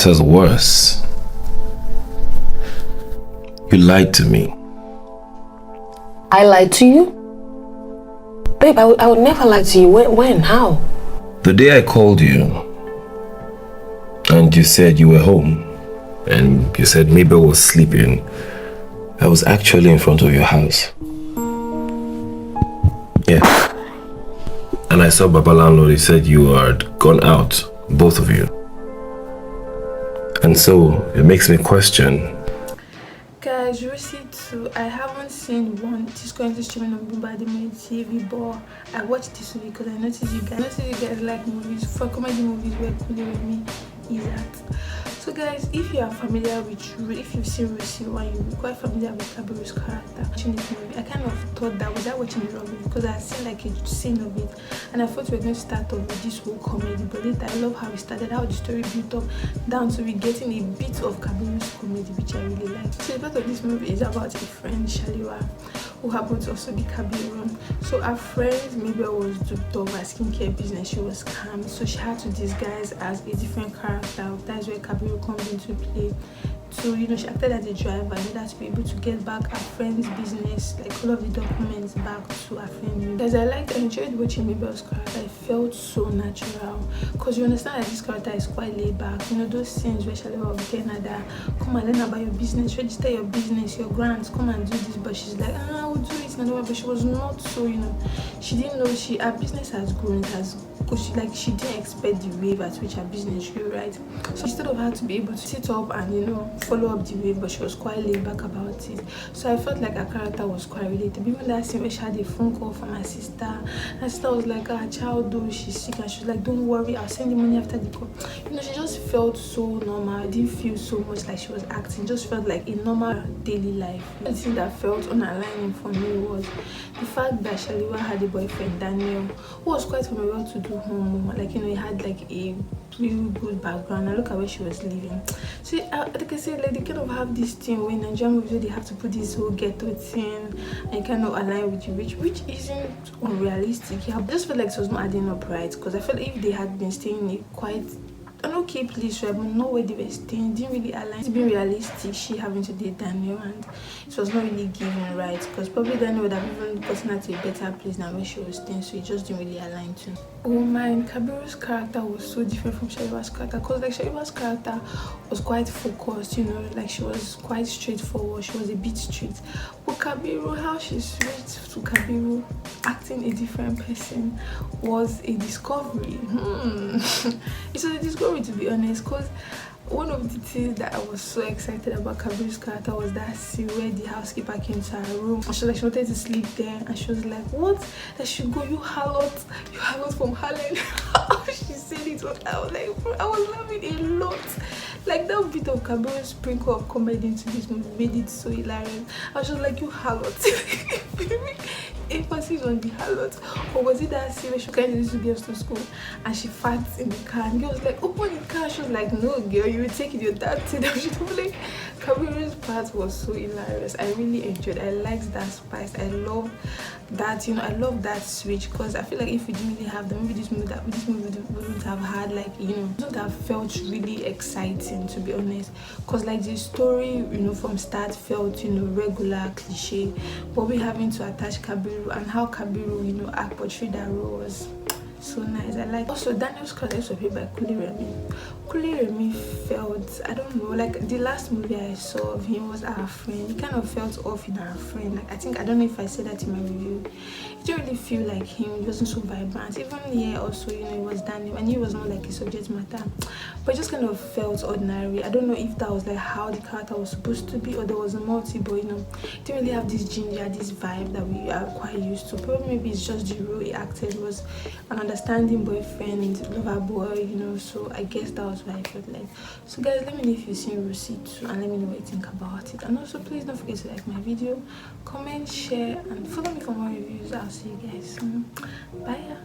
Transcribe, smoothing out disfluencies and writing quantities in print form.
It was worse. You lied to me. I lied to you? Babe, I would never lie to you. When? How? The day I called you and you said you were home and you said Mabel was sleeping, I was actually in front of your house. Yeah. And I saw Baba Landlord. He said you had gone out, both of you. And so it makes me question. Guys, Ruse too. I haven't seen one. It's currently streaming on Bimboademoye TV, but I watched this movie because I noticed you guys like movies, for comedy movies where Kunle Remi is at. So guys, if you are familiar with if you've seen Ruse one, you'll be quite familiar with Kabiru's character. Watching this movie, I kind of thought that without watching the movie because I had seen like a scene of it, and I thought we were going to start off with this whole comedy. But later, I love how we started, how the story built up down to we getting a bit of Kabiru's comedy, which I really like. So the part of this movie is about a friend, Shaliwa, who happens to also be Kabiru. So her friend Mabel was duped of her skincare business. She was scammed, so she had to disguise as a different character. That's where Kabiru comes into play. So she acted as a driver in order to be able to get back her friend's business, like all of the documents back to her friend. Guys, I enjoyed watching Mabel's character. It felt so natural because you understand that this character is quite laid back. Those scenes where Shaliwa will be telling her that come and learn about your business, register your business, your grants, come and do this, but she's like, I will do it, but she was not so, she didn't know her business has grown, because she didn't expect the wave at which her business grew, right? So instead of her to be able to sit up and follow up the wave, but she was quite laid back about it. So I felt like her character was quite relatable. Even that scene where she had a phone call from her sister, her sister was like, her child though she's sick, and she was like, don't worry, I'll send the money after the call. She just felt so normal. I didn't feel so much like she was acting. It just felt like a normal daily life. The thing that felt unaligning for me was the fact that Shaliwa had a boyfriend, Daniel, who was quite from a well-to-do home. Like he had like a really good background, and look at where she was living. So like I said, like they kind of have this thing where in Nigerian movies where they have to put this whole ghetto thing and kind of align with the rich, which isn't unrealistic. I just felt like it was not adding up right, because I felt like if they had been staying in a quite an okay place, right, but not where they were staying, didn't really align. To be realistic, she having to date Daniel, and it was not really giving right, because probably Daniel would have even gotten her to a better place than where she was staying, so it just didn't really align to. Oh man, Kabiru's character was so different from Shaliwa's character, because like Shaliwa's character was quite focused, like she was quite straightforward, she was a bit strict. But Kabiru, how she switched to Kabiru acting a different person was a discovery. It was a discovery, to be honest, because one of the things that I was so excited about Kabiru's character was that scene where the housekeeper came to her room and she wanted to sleep there, and she was like, what? That she go, you harlot from Harlem. She said it, I was like, I was laughing a lot. Like that bit of Kabiru's sprinkle of comedy into this movie made it so hilarious. I was just like, you harlot. Emphasis on the harlot. Or was it that scene where she carried these two girls to school and she farts in the car, and the girl was like, open the car? She was like, no girl, you will take it, your dad said that. She told me, like, Kabiru's part was so hilarious. I really enjoyed it. I liked that spice. I love that, I love that switch, because I feel like if we didn't really have them, maybe this movie wouldn't have had like, wouldn't have felt really exciting, to be honest, because like the story, from start felt, regular cliche, but we having to attach Kabiru and how Kabiru, portrayed that role was so nice. I like also Daniel's character was played by Kunle Remi. Kunle Remi felt, I don't know, like the last movie I saw of him was Our Friend. He kind of felt off in Our Friend. Like I don't know if I said that in my review. It didn't really feel like him. It wasn't so vibrant. Even here also, it was Daniel, and he was not like a subject matter, but it just kind of felt ordinary. I don't know if that was like how the character was supposed to be, or there was a multi, but it didn't really have this ginger, this vibe that we are quite used to. Probably maybe it's just the role he acted was an understanding boyfriend, lover boy, so I guess that was what I felt like. So guys, let me know if you've seen Ruse too, and let me know what you think about it. And also please don't forget to like my video, comment, share, and follow me for more reviews. I'll see you guys soon. Bye.